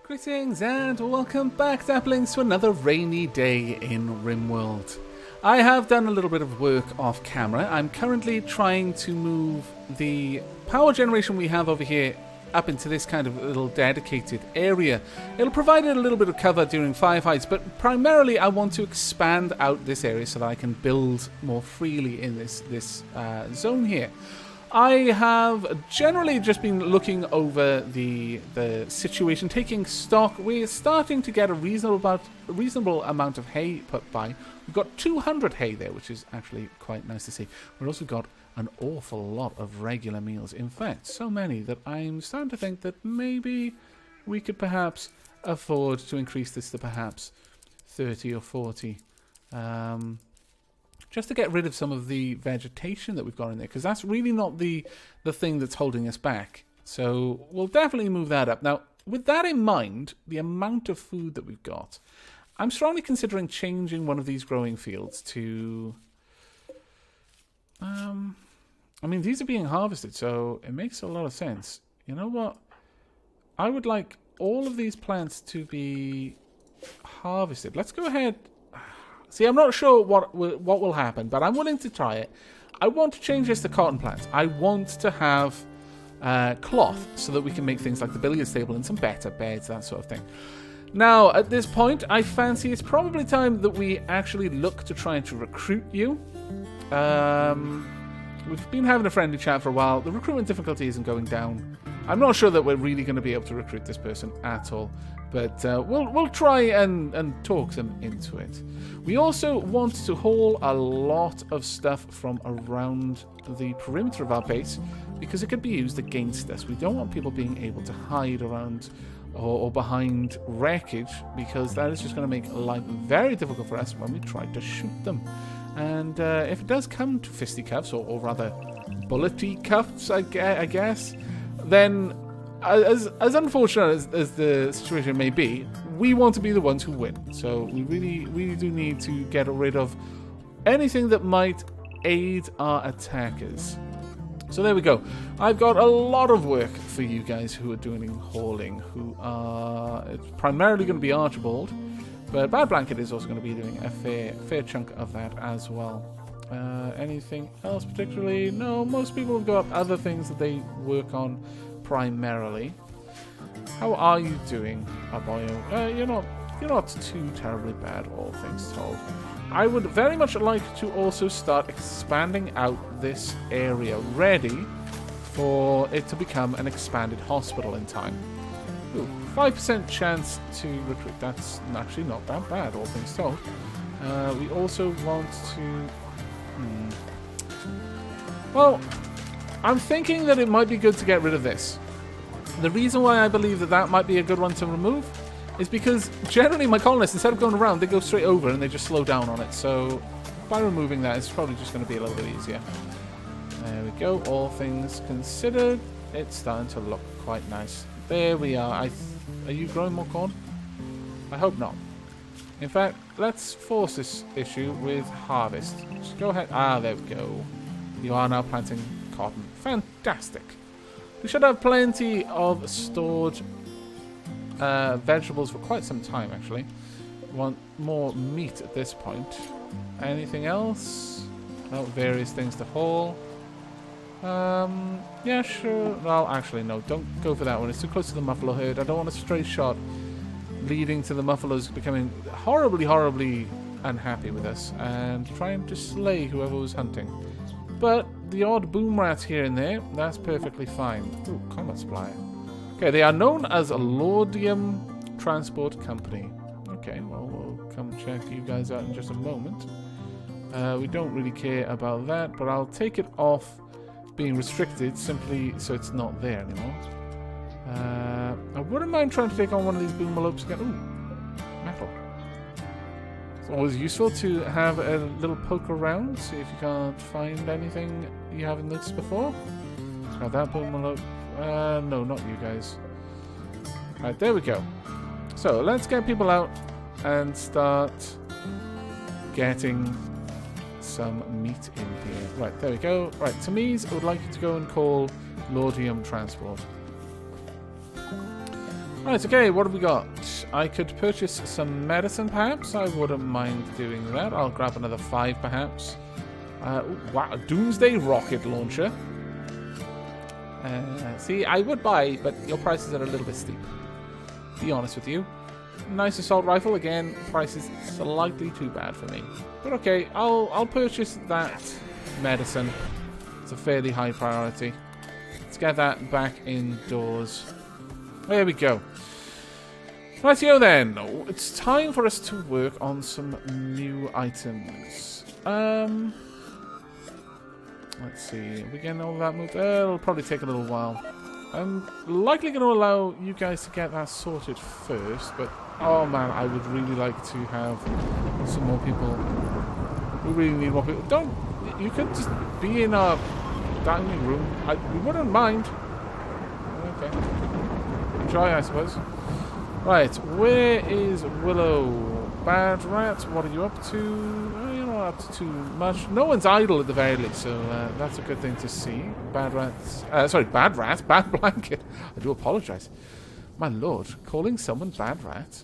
Greetings and welcome back, Dapplings, to another rainy day in Rimworld. I have done a little bit of work off camera. I'm currently trying to move the power generation we have over here up into this kind of little dedicated area. It'll provide a little bit of cover during firefights, but primarily I want to expand out this area so that I can build more freely in this zone here. I have generally just been looking over the situation, taking stock. We're starting to get a reasonable amount of hay put by. We've got 200 hay there, which is actually quite nice to see. We've also got an awful lot of regular meals. In fact, so many that I'm starting to think that maybe we could perhaps afford to increase this to perhaps 30 or 40. Just to get rid of some of the vegetation that we've got in there, because that's really not the thing that's holding us back. So we'll definitely move that up. Now, with that in mind, the amount of food that we've got, I'm strongly considering changing one of these growing fields to... I mean, these are being harvested, so it makes a lot of sense. You know what? I would like all of these plants to be harvested. Let's go ahead... See, I'm not sure what will happen, but I'm willing to try it. I want to change this to cotton plants. I want to have cloth so that we can make things like the billiards table and some better beds, that sort of thing. Now, at this point, I fancy it's probably time that we actually look to trying to recruit you. We've been having a friendly chat for a while. The recruitment difficulty isn't going down. I'm not sure that we're really going to be able to recruit this person at all. But we'll try and talk them into it. We also want to haul a lot of stuff from around the perimeter of our base because it could be used against us. We don't want people being able to hide around or behind wreckage because that is just going to make life very difficult for us when we try to shoot them. And if it does come to fisticuffs, or rather bullety cuffs, I guess, then... As unfortunate as the situation may be, we want to be the ones who win. So we really do need to get rid of anything that might aid our attackers. So there we go. I've got a lot of work for you guys who are doing hauling, who are... It's primarily going to be Archibald, but Bad Blanket is also going to be doing a fair chunk of that as well. Anything else particularly? No, most people have got other things that they work on primarily. How are you doing, Aboyo? You're not too terribly bad, all things told. I would very much like to also start expanding out this area, ready for it to become an expanded hospital in time. Ooh, 5% chance to recruit. That's actually not that bad, all things told. We also want to... Well, I'm thinking that it might be good to get rid of this. The reason why I believe that might be a good one to remove is because generally my colonists, instead of going around, they go straight over and they just slow down on it. So by removing that, it's probably just going to be a little bit easier. There we go. All things considered, it's starting to look quite nice. There we are. Are you growing more corn? I hope not. In fact, let's force this issue with harvest. Just go ahead. Ah, there we go. You are now planting cotton. Fantastic. We should have plenty of stored vegetables for quite some time, actually. We want more meat at this point. Anything else? No, various things to haul. Yeah, sure. Well, actually, no. Don't go for that one. It's too close to the muffalo herd. I don't want a stray shot leading to the muffalos becoming horribly unhappy with us and trying to slay whoever was hunting. But the odd boom rat here and there, that's perfectly fine. Ooh, combat supplier. Okay, they are known as a Laudium Transport Company. Okay, well, we'll come check you guys out in just a moment. We don't really care about that, but I'll take it off being restricted simply so it's not there anymore. I wouldn't mind trying to take on one of these boomalopes again. Ooh, metal. It's always useful to have a little poke around, see if you can't find anything you haven't noticed before. Now that boomalope. No, not you guys. Right, there we go. So let's get people out and start getting some meat in here. Right, there we go. Right, Tamiz, I would like you to go and call Laudium Transport. Right, okay, what have we got? I could purchase some medicine, perhaps. I wouldn't mind doing that. I'll grab another 5, perhaps. Wow, a Doomsday rocket launcher. See, I would buy, but your prices are a little bit steep. Be honest with you. Nice assault rifle. Again, price is slightly too bad for me. But okay, I'll purchase that medicine. It's a fairly high priority. Let's get that back indoors. There we go. Rightio then. It's time for us to work on some new items. Let's see. Are we getting all that moved? It'll probably take a little while. I'm likely going to allow you guys to get that sorted first, but oh man, I would really like to have some more people. We really need more people. You could just be in our dining room. We wouldn't mind. Okay. Enjoy, I suppose. Right, where is Willow? Bad Rat, what are you up to? You're not up to too much. No one's idle at the very least, so that's a good thing to see. Bad Rat. Bad Blanket. I do apologise. My lord, calling someone Bad Rat.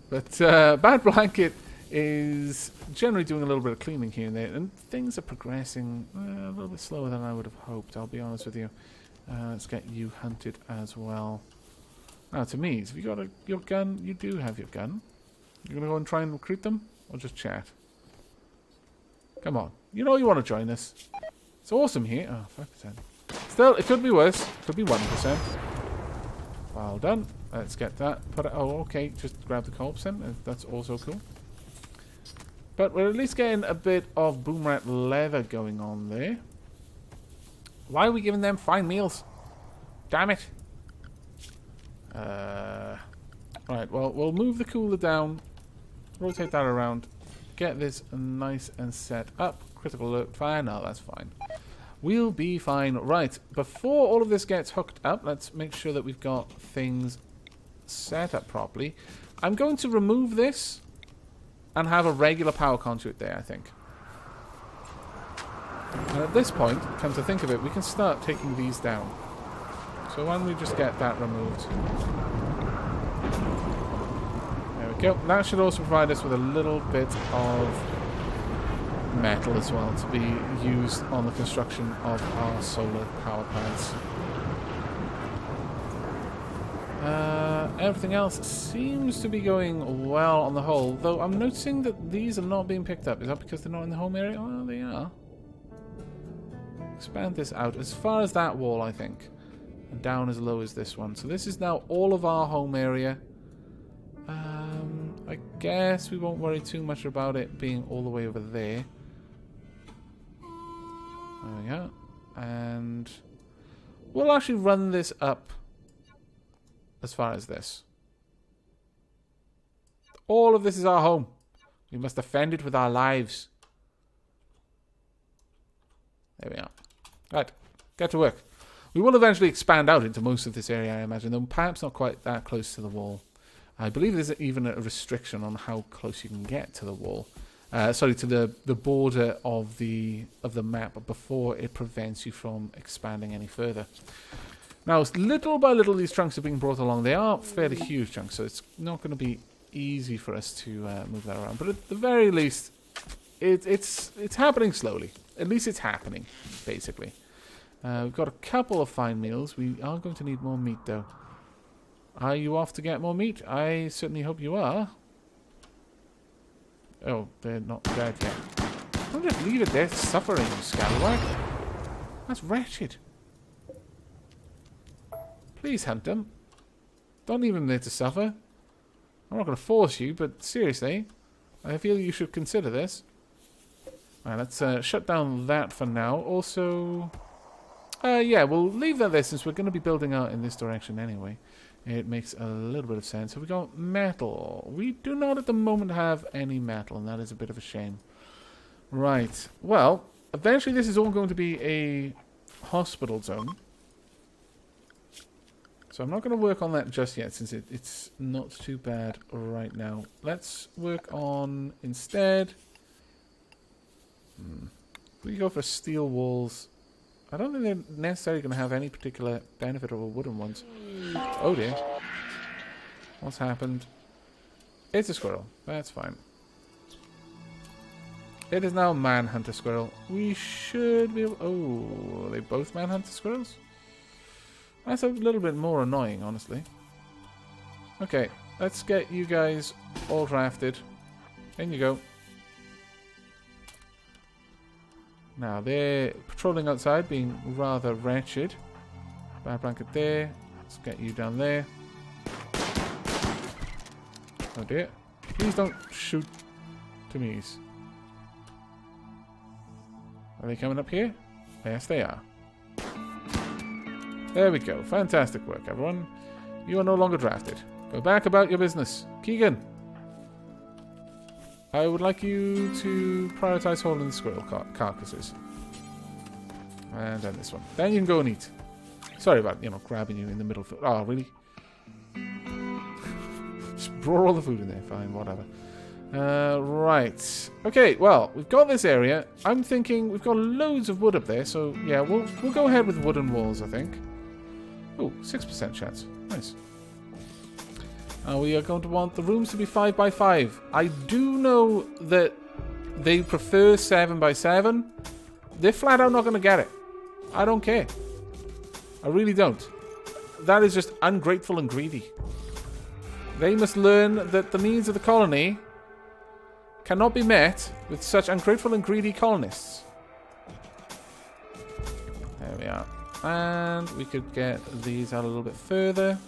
But Bad Blanket is generally doing a little bit of cleaning here and there, and things are progressing a little bit slower than I would have hoped, I'll be honest with you. Let's get you hunted as well. Now, to me, have you got your gun? You do have your gun. You're going to go and try and recruit them? Or just chat? Come on. You know you want to join us. It's awesome here. Oh, 5%. Still, it could be worse. It could be 1%. Well done. Let's get that. Okay. Just grab the corpse then. That's also cool. But we're at least getting a bit of boom rat leather going on there. Why are we giving them fine meals? Damn it. Right, well, we'll move the cooler down, rotate that around, get this nice and set up. Critical alert, fire, no, that's fine. We'll be fine. Right, before all of this gets hooked up, let's make sure that we've got things set up properly. I'm going to remove this and have a regular power conduit there, I think. And at this point, come to think of it, we can start taking these down. So why don't we just get that removed? There we go. That should also provide us with a little bit of metal as well to be used on the construction of our solar power plants. Everything else seems to be going well on the whole, though I'm noticing that these are not being picked up. Is that because they're not in the home area? Oh, they are. Expand this out as far as that wall, I think. And down as low as this one. So this is now all of our home area. I guess we won't worry too much about it being all the way over there. There we go. And we'll actually run this up as far as this. All of this is our home. We must defend it with our lives. There we are. Right, get to work. We will eventually expand out into most of this area, I imagine, though perhaps not quite that close to the wall. I believe there's even a restriction on how close you can get to the wall. Sorry, to the border of the map before it prevents you from expanding any further. Now, little by little, these chunks are being brought along. They are fairly huge chunks, so it's not going to be easy for us to move that around. But at the very least, it's happening slowly. At least it's happening, basically. We've got a couple of fine meals. We are going to need more meat, though. Are you off to get more meat? I certainly hope you are. Oh, they're not dead yet. Don't just leave it there suffering, scallywag. That's wretched. Please hunt them. Don't leave them there to suffer. I'm not going to force you, but seriously, I feel you should consider this. Alright, let's shut down that for now. Also, yeah, we'll leave that there since we're going to be building out in this direction anyway. It makes a little bit of sense. So we got metal. We do not at the moment have any metal, and that is a bit of a shame. Right. Well, eventually this is all going to be a hospital zone. So I'm not going to work on that just yet, since it's not too bad right now. Let's work on, instead... we go for steel walls. I don't think they're necessarily going to have any particular benefit over wooden ones. Oh dear. What's happened? It's a squirrel. That's fine. It is now manhunter squirrel. We should be able... Oh, are they both manhunter squirrels? That's a little bit more annoying, honestly. Okay, let's get you guys all drafted. In you go. Now, they're patrolling outside, being rather wretched. Bad blanket there. Let's get you down there. Oh dear. Please don't shoot to me's. Are they coming up here? Yes, they are. There we go. Fantastic work, everyone. You are no longer drafted. Go back about your business. Keegan, I would like you to prioritize holding the squirrel carcasses. And then this one. Then you can go and eat. Sorry about, grabbing you in the middle. Oh, really? Just brought all the food in there. Fine, whatever. Right. Okay, well, we've got this area. I'm thinking we've got loads of wood up there, so yeah, we'll go ahead with wooden walls, I think. Oh, 6% chance. Nice. We are going to want the rooms to be 5 by 5. I do know that they prefer 7 by 7. They're flat out not going to get it. I don't care. I really don't. That is just ungrateful and greedy. They must learn that the needs of the colony cannot be met with such ungrateful and greedy colonists. There we are. And we could get these out a little bit further.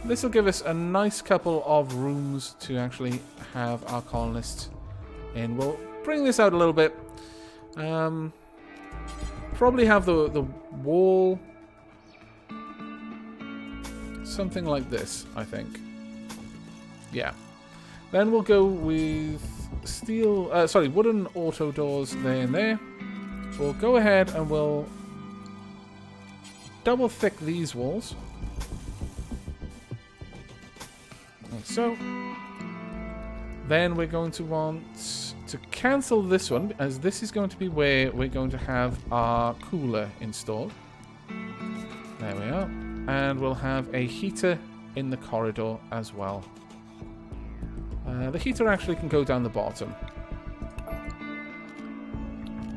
This will give us a nice couple of rooms to actually have our colonists in. We'll bring this out a little bit. Probably have the wall something like this, I think. Yeah. Then we'll go with wooden auto doors there and there. We'll go ahead and we'll double thick these walls. Like so. Then we're going to want to cancel this one, as this is going to be where we're going to have our cooler installed. There we are. And we'll have a heater in the corridor as well. The heater actually can go down the bottom.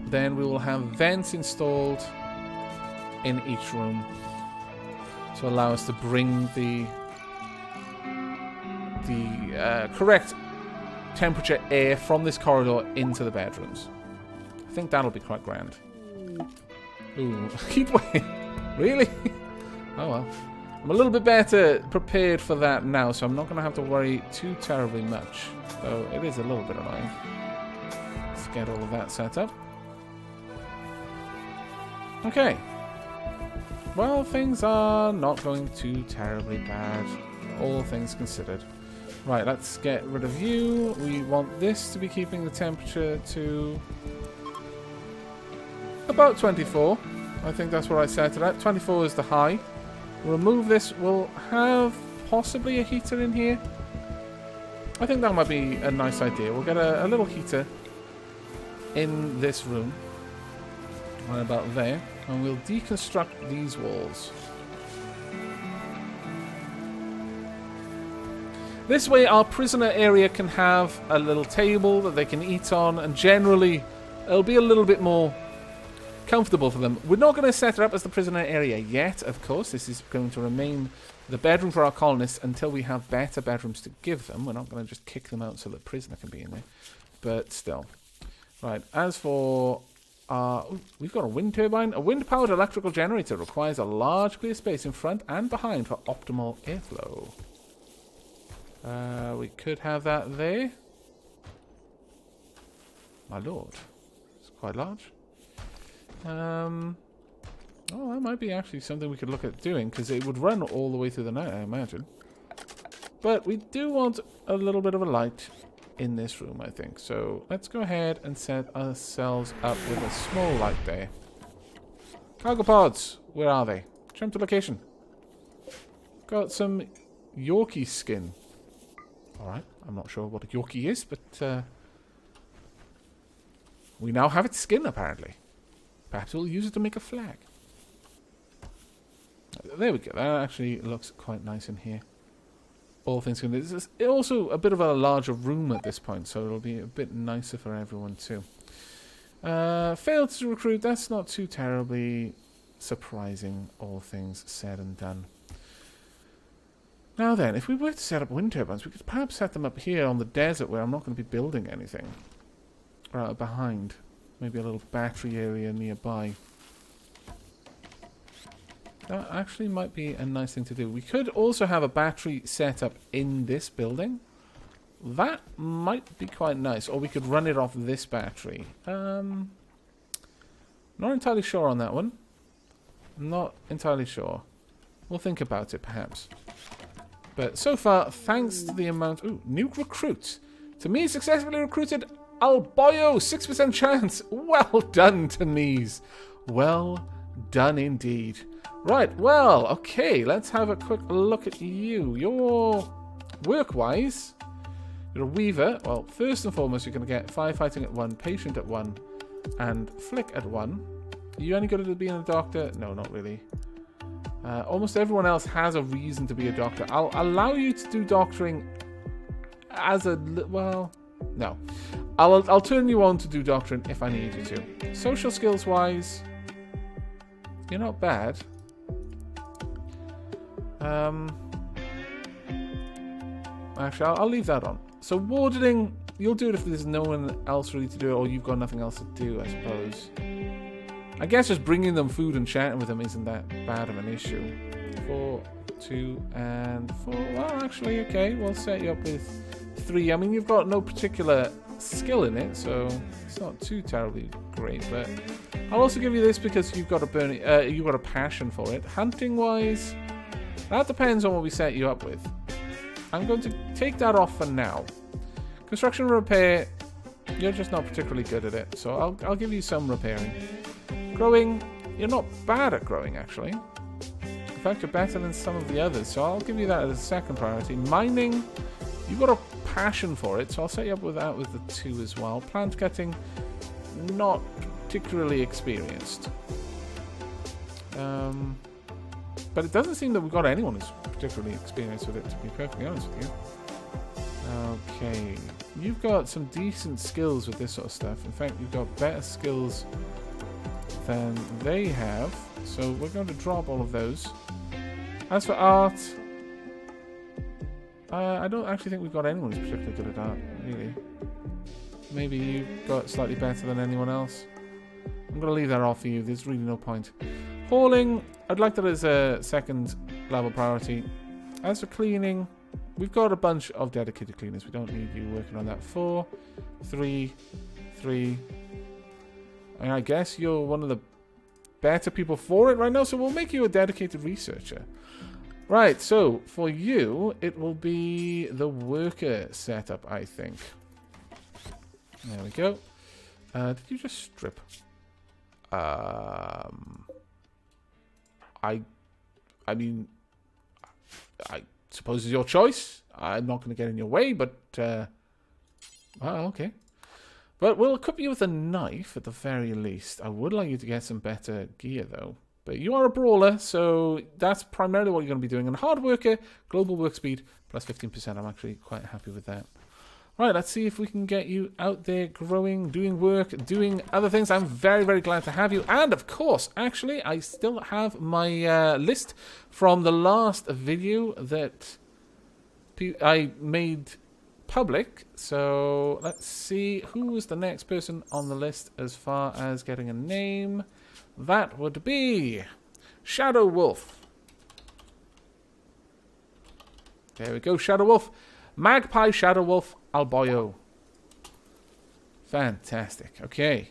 Then we will have vents installed in each room to allow us to bring the correct temperature air from this corridor into the bedrooms. I think that'll be quite grand. Ooh, heat wave. Really? Oh well. I'm a little bit better prepared for that now, so I'm not going to have to worry too terribly much. Though it is a little bit annoying. Let's get all of that set up. Okay. Well, things are not going too terribly bad, all things considered. Right, let's get rid of you. We want this to be keeping the temperature to about 24. I think that's what I set it at. 24 is the high. Remove this. We'll have possibly a heater in here. I think that might be a nice idea. We'll get a little heater in this room. Right about there. And we'll deconstruct these walls. This way our prisoner area can have a little table that they can eat on, and generally it'll be a little bit more comfortable for them. We're not going to set it up as the prisoner area yet, of course. This is going to remain the bedroom for our colonists until we have better bedrooms to give them. We're not going to just kick them out so the prisoner can be in there. But still. Right, as for we've got a wind turbine. A wind-powered electrical generator requires a large clear space in front and behind for optimal airflow. We could have that there. My lord. It's quite large. Oh, that might be actually something we could look at doing, because it would run all the way through the night, I imagine. But we do want a little bit of a light in this room, I think. So let's go ahead and set ourselves up with a small light there. Cargo pods, where are they? Jump to location. Got some Yorkie skin. Alright, I'm not sure what a Yorkie is, but we now have its skin, apparently. Perhaps we'll use it to make a flag. There we go. That actually looks quite nice in here. all things considered. It's also a bit of a larger room at this point, so it'll be a bit nicer for everyone too. Failed to recruit, that's not too terribly surprising, all things said and done. Now then, if we were to set up wind turbines, we could perhaps set them up here on the desert where I'm not going to be building anything. Right behind. Maybe a little battery area nearby. That actually might be a nice thing to do. We could also have a battery set up in this building. That might be quite nice. Or we could run it off this battery. Not entirely sure on that one. Not entirely sure. We'll think about it, perhaps. But so far, thanks to the amount... Ooh, new recruit. To me, successfully recruited Alboyo. 6% chance. Well done, Tanese. Well done indeed. Right, well, okay. Let's have a quick look at you. Your work-wise, you're a weaver. Well, first and foremost, you're going to get firefighting at 1, patient at 1, and flick at 1. Are you any good at being a doctor? No, not really. Almost everyone else has a reason to be a doctor. I'll allow you to do doctoring as a... Well, no. I'll turn you on to do doctoring if I need you to. Social skills-wise, you're not bad. Actually, I'll leave that on. So wardening, you'll do it if there's no one else really to do it, or you've got nothing else to do, I suppose. I guess just bringing them food and chatting with them isn't that bad of an issue. 4, 2, and 4. Well, actually, okay, we'll set you up with 3. I mean, you've got no particular skill in it, so it's not too terribly great. But I'll also give you this because you've got you've got a passion for it. Hunting-wise, that depends on what we set you up with. I'm going to take that off for now. Construction and repair, you're just not particularly good at it, so I'll give you some repairing. Growing, you're not bad at growing, actually. In fact, you're better than some of the others, so I'll give you that as a second priority. Mining, you've got a passion for it, so I'll set you up with that with the 2 as well. Plant cutting, not particularly experienced. But it doesn't seem that we've got anyone who's particularly experienced with it, to be perfectly honest with you. Okay, you've got some decent skills with this sort of stuff. In fact, you've got better skills than they have, so we're going to drop all of those. As for art, I don't actually think we've got anyone who's particularly good at art, really. Maybe you've got slightly better than anyone else. I'm going to leave that off for you, there's really no point. Hauling, I'd like that as a second level priority. As for cleaning, we've got a bunch of dedicated cleaners, we don't need you working on that. 4, 3, 3... And I guess you're one of the better people for it right now, so we'll make you a dedicated researcher. Right, so for you, it will be the worker setup, I think. There we go. Did you just strip? I mean, I suppose it's your choice. I'm not going to get in your way, but... well, okay. But we'll equip you with a knife at the very least. I would like you to get some better gear though. But you are a brawler, so that's primarily what you're going to be doing. And hard worker, global work speed, plus 15%. I'm actually quite happy with that. Right, let's see if we can get you out there growing, doing work, doing other things. I'm very, very glad to have you. And of course, actually, I still have my list from the last video that I made public, so let's see who is the next person on the list as far as getting a name. That would be Shadow Wolf. There we go, Shadow Wolf. Magpie Shadow Wolf Alboyo. Fantastic. Okay.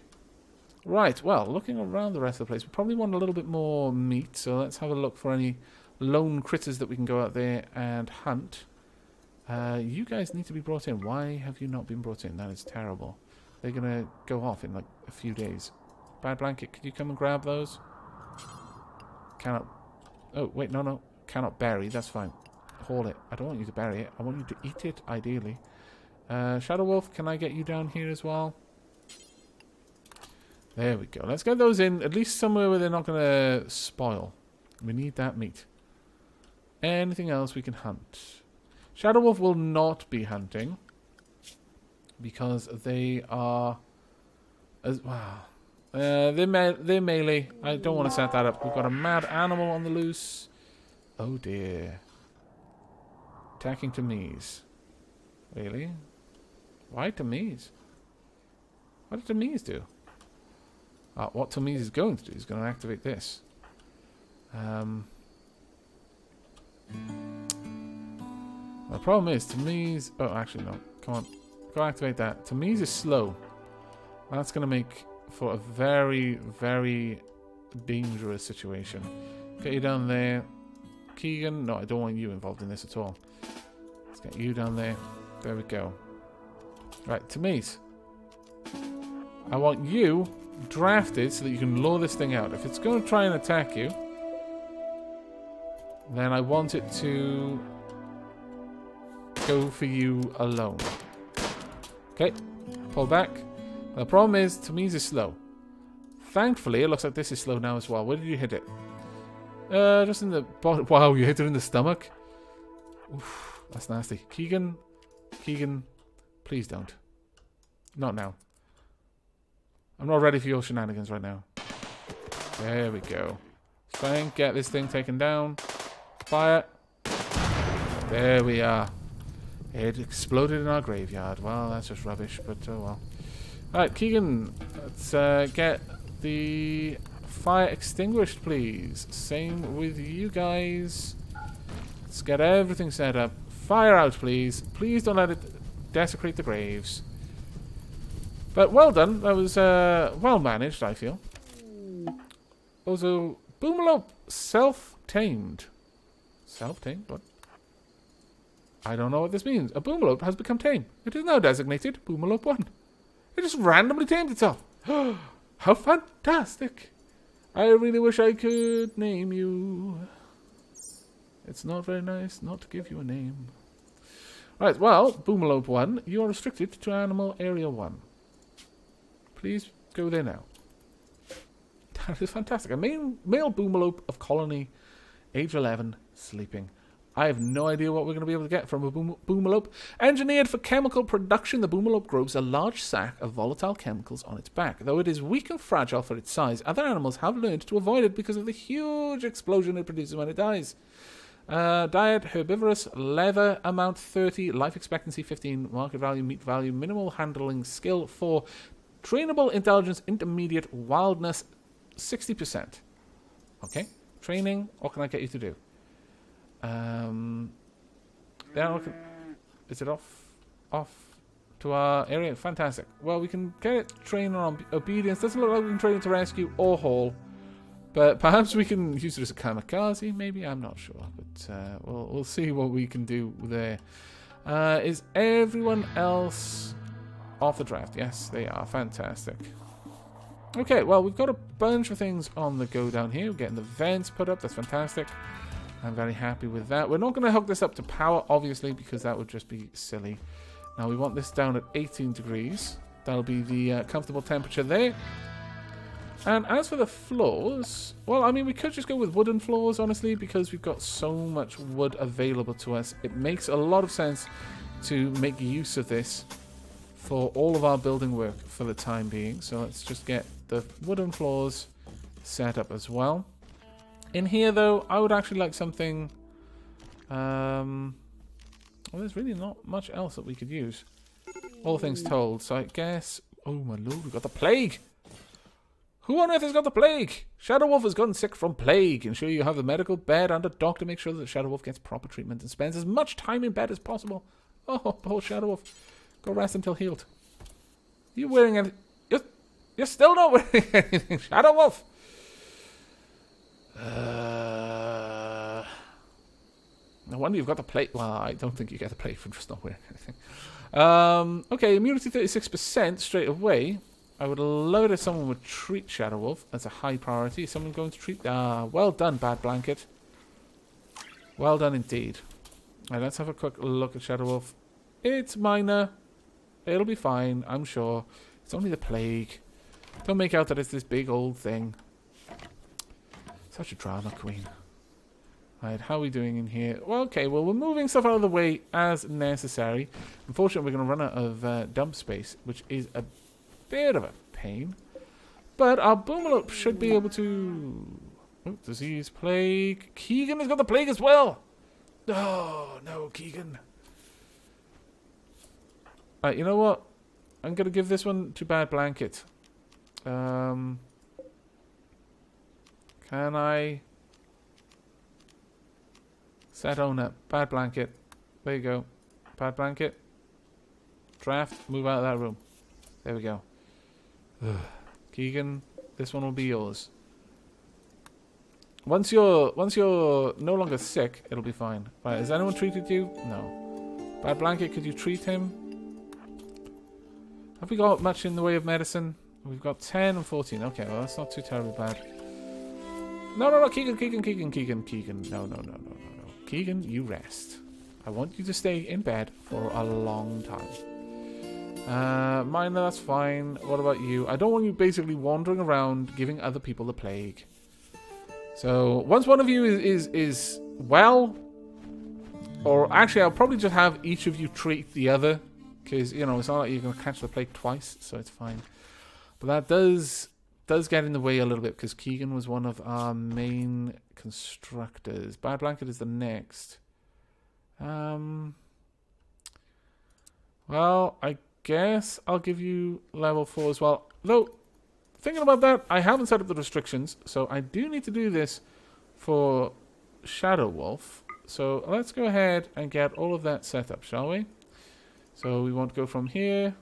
Right, well, looking around the rest of the place, we probably want a little bit more meat, so let's have a look for any lone critters that we can go out there and hunt. You guys need to be brought in. Why have you not been brought in? That is terrible. They're going to go off in like a few days. Bad Blanket, could you come and grab those? Cannot... Oh, wait, no. Cannot bury, that's fine. Haul it. I don't want you to bury it. I want you to eat it, ideally. Shadow Wolf, can I get you down here as well? There we go. Let's get those in, at least somewhere where they're not going to spoil. We need that meat. Anything else we can hunt? Shadow Wolf will not be hunting because they are as wow. They're melee. I don't want to set that up. We've got a mad animal on the loose. Oh dear. Attacking Tamiz. Really? Why Tamiz? What did Tamiz do? What Tamiz is going to do is going to activate this. The problem is Tamiz... Oh, actually no. Come on. Go activate that. Tamiz is slow. That's going to make for a very, very dangerous situation. Get you down there. Keegan. No, I don't want you involved in this at all. Let's get you down there. There we go. Right, Tamiz. I want you drafted so that you can lure this thing out. If it's going to try and attack you, then I want it to go for you alone. Okay, pull back. The problem is, Tamiz is slow. Thankfully, it looks like this is slow now as well. Where did you hit it? Just in the bottom. Wow, you hit it in the stomach? Oof, that's nasty. Keegan, please don't. Not now. I'm not ready for your shenanigans right now. There we go. Try and get this thing taken down. Fire. There we are. It exploded in our graveyard. Well, that's just rubbish, but oh well. Alright, Keegan, let's get the fire extinguished, please. Same with you guys. Let's get everything set up. Fire out, please. Please don't let it desecrate the graves. But well done. That was well managed, I feel. Also, Boomalope self-tamed. Self-tamed? What? I don't know what this means. A Boomalope has become tame. It is now designated Boomalope 1. It just randomly tamed itself. How fantastic. I really wish I could name you. It's not very nice not to give you a name. Right, well, Boomalope 1, you are restricted to Animal Area 1. Please go there now. That is fantastic. A male Boomalope of colony, age 11, sleeping. I have no idea what we're going to be able to get from a Boomalope. Engineered for chemical production, the Boomalope grows a large sack of volatile chemicals on its back. Though it is weak and fragile for its size, other animals have learned to avoid it because of the huge explosion it produces when it dies. Diet, herbivorous, leather amount 30, life expectancy 15, market value, meat value, minimal handling skill 4, trainable intelligence, intermediate, wildness 60%. Okay, training, what can I get you to do? Is it off to our area? Fantastic. Well, we can get it trained on obedience. Doesn't look like we can train it to rescue or haul. But perhaps we can use it as a kamikaze, maybe? I'm not sure. But we'll see what we can do there. Is everyone else off the draft? Yes, they are. Fantastic. Okay, well, we've got a bunch of things on the go down here. We're getting the vents put up. That's fantastic. I'm very happy with that. We're not going to hook this up to power, obviously, because that would just be silly. Now, we want this down at 18 degrees. That'll be the comfortable temperature there. And as for the floors, well, I mean, we could just go with wooden floors, honestly, because we've got so much wood available to us. It makes a lot of sense to make use of this for all of our building work for the time being. So let's just get the wooden floors set up as well. In here, though, I would actually like something... well, there's really not much else that we could use. All things told, so I guess... Oh, my lord, we've got the plague! Who on earth has got the plague? Shadow Wolf has gotten sick from plague. Ensure you have a medical bed and a doctor. Make sure that Shadow Wolf gets proper treatment and spends as much time in bed as possible. Oh, poor Shadow Wolf. Go rest until healed. Are you wearing anything? You're still not wearing anything, Shadow Wolf! No wonder you've got the plague. Well, I don't think you get the plague from just not wearing anything. Okay, immunity 36% straight away. I would love it if someone would treat Shadow Wolf as a high priority. Is someone going to treat... well done, Bad Blanket. Well done indeed. Right, let's have a quick look at Shadow Wolf. It's minor. It'll be fine, I'm sure. It's only the plague. Don't make out that it's this big old thing. Such a drama queen. Right, how are we doing in here? Well, okay, well, we're moving stuff out of the way as necessary. Unfortunately, we're going to run out of dump space, which is a bit of a pain. But our Boomalop should be able to... Oh, disease, plague. Keegan has got the plague as well! Oh, no, Keegan. Right, you know what? I'm going to give this one to Bad Blanket. Can I... Set owner. Bad Blanket. There you go. Bad Blanket. Draft. Move out of that room. There we go. Ugh. Keegan, this one will be yours. Once you're no longer sick, it'll be fine. Right, has anyone treated you? No. Bad Blanket, could you treat him? Have we got much in the way of medicine? We've got 10 and 14. Okay, well that's not too terribly bad. No, Keegan. No. Keegan, you rest. I want you to stay in bed for a long time. Miner, that's fine. What about you? I don't want you basically wandering around giving other people the plague. So, once one of you is well, or actually I'll probably just have each of you treat the other, because, you know, it's not like you're going to catch the plague twice, so it's fine. But that does get in the way a little bit, because Keegan was one of our main constructors. Bad Blanket is the next. Well, I guess I'll give you level 4 as well. Though, thinking about that, I haven't set up the restrictions, so I do need to do this for Shadow Wolf. So let's go ahead and get all of that set up, shall we? So we want to go from here.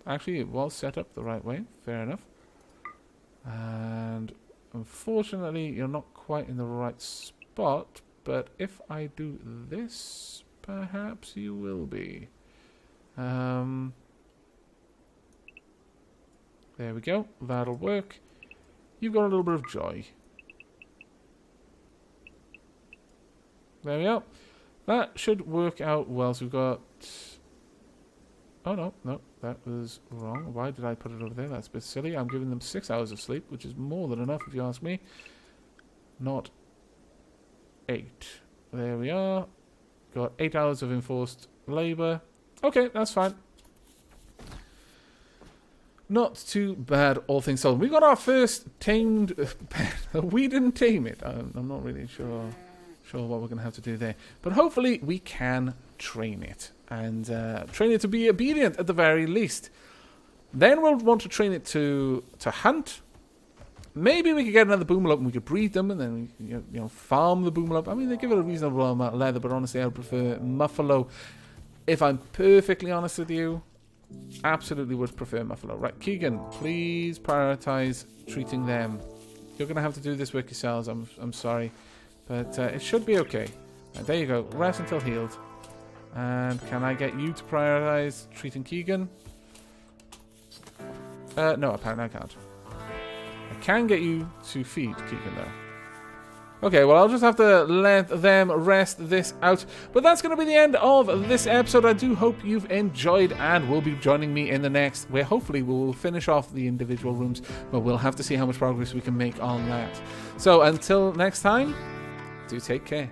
Actually, it was set up the right way. Fair enough. And unfortunately, you're not quite in the right spot. But if I do this, perhaps you will be. There we go. That'll work. You've got a little bit of joy. There we go. That should work out well. So we've got... Oh, no, that was wrong. Why did I put it over there? That's a bit silly. I'm giving them 6 hours of sleep, which is more than enough if you ask me. Not 8. There we are. Got 8 hours of enforced labour. Okay, that's fine. Not too bad, all things told. We got our first tamed pet. We didn't tame it. I'm not really sure what we're going to have to do there. But hopefully we can train it. And train it to be obedient at the very least. Then we'll want to train it to hunt. Maybe we could get another Boomalop and we could breed them and then you know farm the Boomalop. I mean, they give it a reasonable amount of leather, but honestly I would prefer Muffalo. If I'm perfectly honest with you, absolutely would prefer Muffalo. Right, Keegan, please prioritize treating them. You're going to have to do this work yourselves, I'm sorry. But it should be okay. There you go, rest until healed. And can I get you to prioritize treating Keegan? No, apparently I can't. I can get you to feed Keegan though. Okay, well I'll just have to let them rest this out. But that's going to be the end of this episode. I do hope you've enjoyed and will be joining me in the next, where hopefully we will finish off the individual rooms. But we'll have to see how much progress we can make on that. So until next time, do take care.